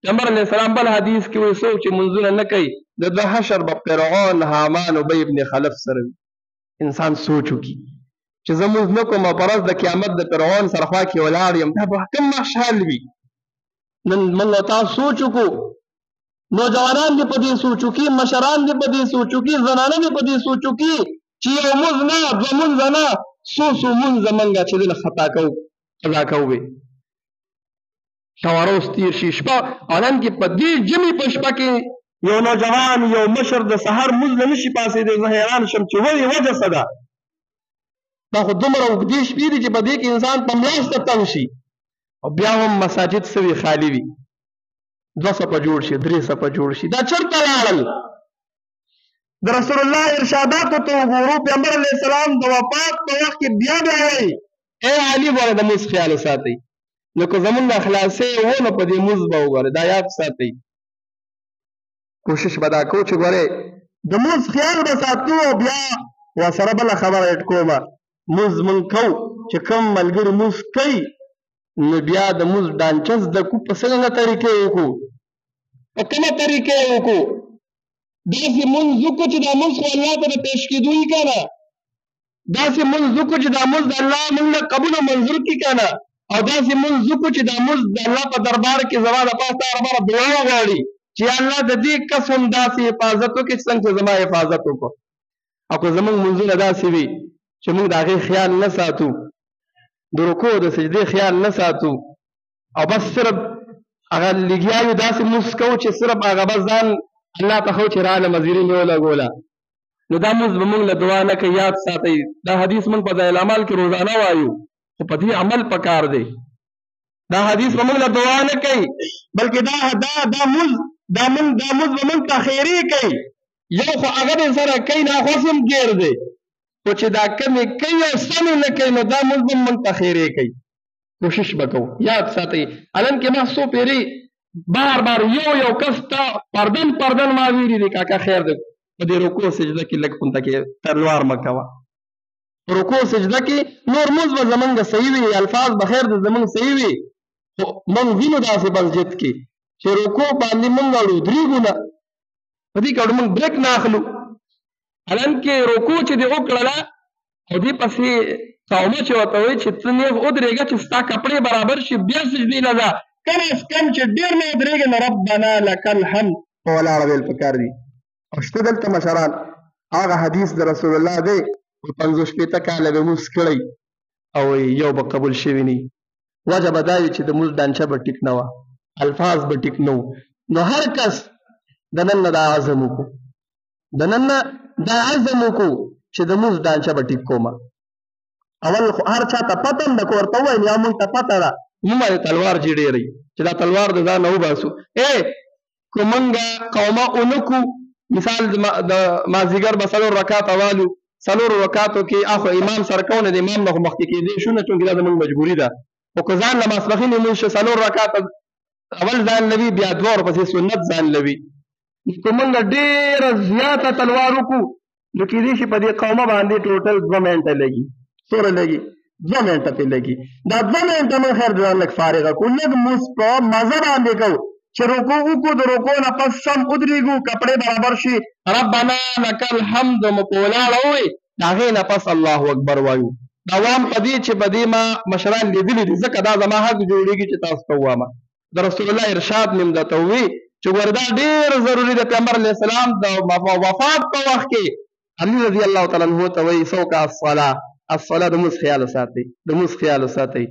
پیغمبر علیه السلام بل حدیث کې وایي څوک چې منځونه نه کوي د ده حشر به فرعون حامان ابی ابن خلف سره وي. انسان سوچ وکړي چې زه مونځ نه کوم او په ورځ د قیامت د فرعون سره خوا کې ولاړ یم، دا به کوم حال وي. نن موږ تاسو سوچ وکړو، نوجوانان دې په دې سوچ وکړي، مشران دې په دې سوچ وکړي، زنانه دې په دې سوچ وکړي چې یو مونځ نه، دوه مونځ نه، څو مونځ موږ چې دله خطا کوو، قضا کوو. شواره اوس تېر شي شپه، او نن کې په دې جمعې په شپه کې یو نوجوان یو مشر د سهار مونځ نه نشي پاڅېدی. زه حیران شم چې ولې وجه څه ده؟ دا خو دومره اوږدې شپې دي چې په دې کې انسان په میاشته تنګ شي، او بیا هم مساجد سوي خالي وي، 2 صفه جوړ شي، 3 صفه جوړ شي. دا چېرته لاړل؟ د رسول الله ارشاداتو ته وګورو. پیغمبر علیه السلام د وفات په وخت کې بیا وایي ای علي وره د مونځ خیال وساتئ. نو که زمونږ اخلاصې وو نو په دې مونځ به وګورئ، دا یاد ساتئ. کوشش به دا کوو چې ګورئ د مونځ خیال به ساتو. او بیا ورسره بله خبره اډ کومه، مونځ مونږ کوو چې کوم ملګري مونځ کوي نو بیا د مونځ ډانچه زده کړو، په څنګه طریقې وکړو، په کومه طریقې وکړو. داسې مونځ وکړو چې دا مونځ خو الله ته د پیش کېدو یي که نه، داسې مونځ وکړو چې دا مونځ د الله مونږ له قبول او منظور کړي که نه، او داسې مونځ وکړو چې دا مونځ د الله په دربار کې زما دپاره ستا لپاره دعا وغواړي چې الله د دې کس هم داسې حفاظت وکړي څنګه چې زما حفاظت وکړو. او که زمونږ مونځونه داسې وي چې مونږ د هغې خیال نه ساتو، د رکوع د سجدې خیال نه ساتو، او بس صرف هغه لګیا یو داسې مونځ کوو چې صرف هغه بس ځان الله ته خو چې راله مزیري مې ولګوله، نو دا مونځ به مونږ له دعا نه کوي. یاد ساتئ دا حدیث مونږ په ځای العمل کې روزانه وایو، خو په دې عمل پکار دی. دا حدیث به مونږ له دعا نه کوي، بلکې دا مونځ به مونږ ته خیرې کوي. یو خو هغه دې سره کوي نه خو هم ګیر دی، خو چې دا کمې کوي او سمې نه کوي نو دا مونځ به مونږ ته خیرې کوي. کوشش به کوو. یاد ساتئ الان کې ما څو پیرې بار بار یو کس ته پردن ما ویلي دي کاکا خیر دی په دې رکوع سجده کې لږ پونته کې تلوار مه کوه. رکوع سجده کې نور مونځ به زمونږ صحیح وي، الفاظ به خیر د زمونږ صحیح وي، خو مونږ وینو داسې مسجد کې چې رکوع باندې مونږ اړو درېږو نه، په دې کې اړو مونږ بریک نه اخلو. الان کې رکوع چې دې وکړله او دې پسې قومه چې ورته وایي چې ته نیغ ودرېږه چې ستا کپړې برابر شي، بیا سجدې له ځه، کم از کم چې ډېر نه ودرېږې نو ربنا لک الحمد په ولاړه ویل پکار دي. او شته دلته مشران هغه حدیث د رسول الله دی 50 کاله به مونځ کړی او یو به قبول شوي نه وي. وجه به دا وي چې د مونځ ډانچه به ټیک نه وه، الفاظ به ټیک نه وو. نو هر کس د نن نه دا عزم وکړو، د نن نه دا عزم وکړو چې د مونځ ډانچه به ټیک کومه. اول خو هر چا ته پته هم ده که ورته ووایم یا مونږ ته پته ده مونږ باندې تلوار چې ډېری چې دا تلوار د ځان نه وباسو. که مونږ قومه ونه کړو، مثال د مازدیګر به 4 رکعاته والو، 4 رکعاتو کې اخو امام سره کوو، د امام نه خو مخکې کېدی شو نه، چونکې دا زموږ مجبوري ده. خو که ځان له ماسپښین لمونځ شه 4 رکعاته اول ځان لوي، بیا 2 ورپسې سنت ځان لوي. که مونږ ډېره زیاته تلوار وکړو نو کېدی شي په دې قومه باندې ټوټل 2 منټه لګي. څومره لګي؟ 2 منټه پرې لګي. دا 2 منټه موږ خیر ځان لږ فارغه کړو، لږ مونځ په مزه باندې کوو چې رکوع وکړو، د رکوع نه پس سم ودرېږو، کپړې برابر شي، ربنا لک الحمد مو په ولاړه ووایي، د هغې نه پس الله اکبر وایو. دوام په دې چې په دې ما مشران لیدلي دي، ځکه دا زما حق جوړېږي چې تاسو ته ووامه. د رسول الله ارشاد مې درته ووي چې ګوره دا ډېر ضروري ده. پیغمبر علیه السلام د وفات په وخت کې علي رضی الله تعالی عنه ته وایي څوک الصلاه د مونځ خیال وساتئ، د مونځ خیال وساتئ.